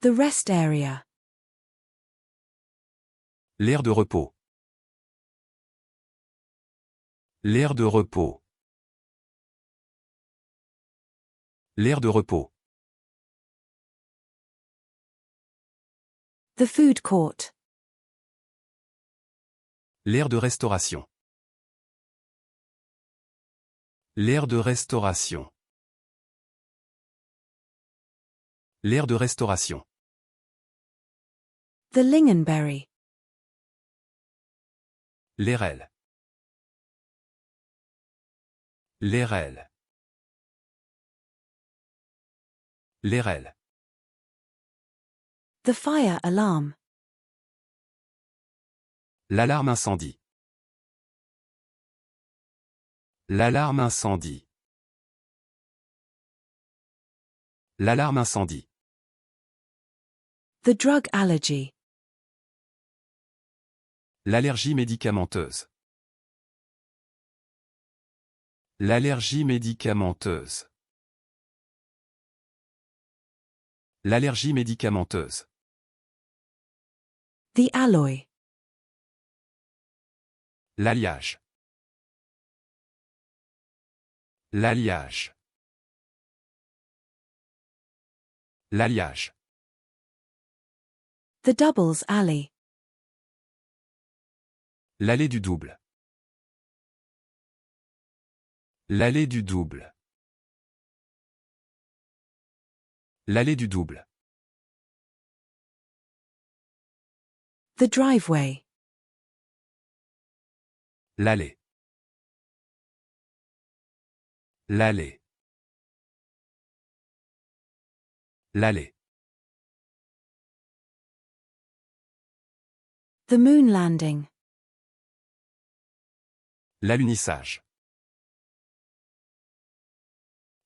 The rest area. L'aire de repos. L'aire de repos. L'aire de repos. The food court. L'aire de restauration. L'aire de restauration. L'aire de restauration. The lingonberry. L'airelle. L'airelle. L'airelle. The fire alarm. L'alarme incendie. L'alarme incendie. L'alarme incendie. The drug allergy. L'allergie médicamenteuse. L'allergie médicamenteuse. L'allergie médicamenteuse. The alloy. L'alliage. L'alliage. L'alliage. The doubles alley. L'allée du double. L'allée du double. L'allée du double. The driveway. L'allée. L'allée. L'allée. The moon landing. L'alunissage.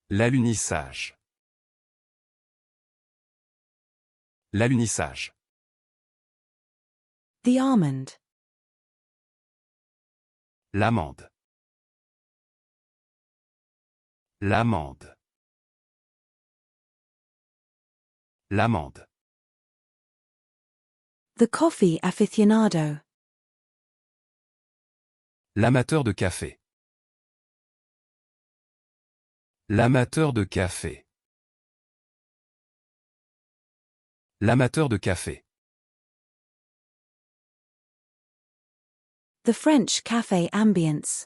L'alunissage. L'alunissage. The almond. L'amande. L'amande. L'amande. The coffee aficionado. L'amateur de café. L'amateur de café. L'amateur de café. The French cafe ambience.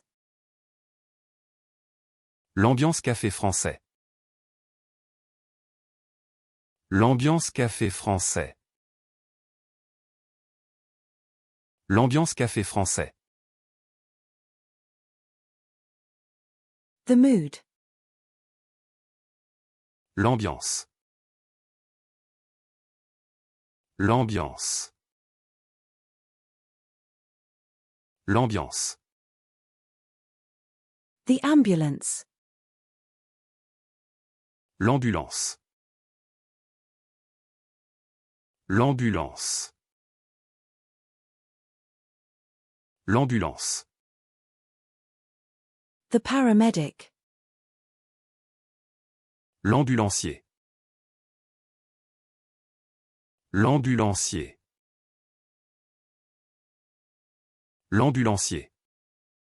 L'ambiance café français. L'ambiance café français. L'ambiance café français. The mood. L'ambiance. L'ambiance. L'ambiance. The ambulance. L'ambulance. L'ambulance. L'ambulance. The paramedic. L'ambulancier. L'ambulancier. L'ambulancier.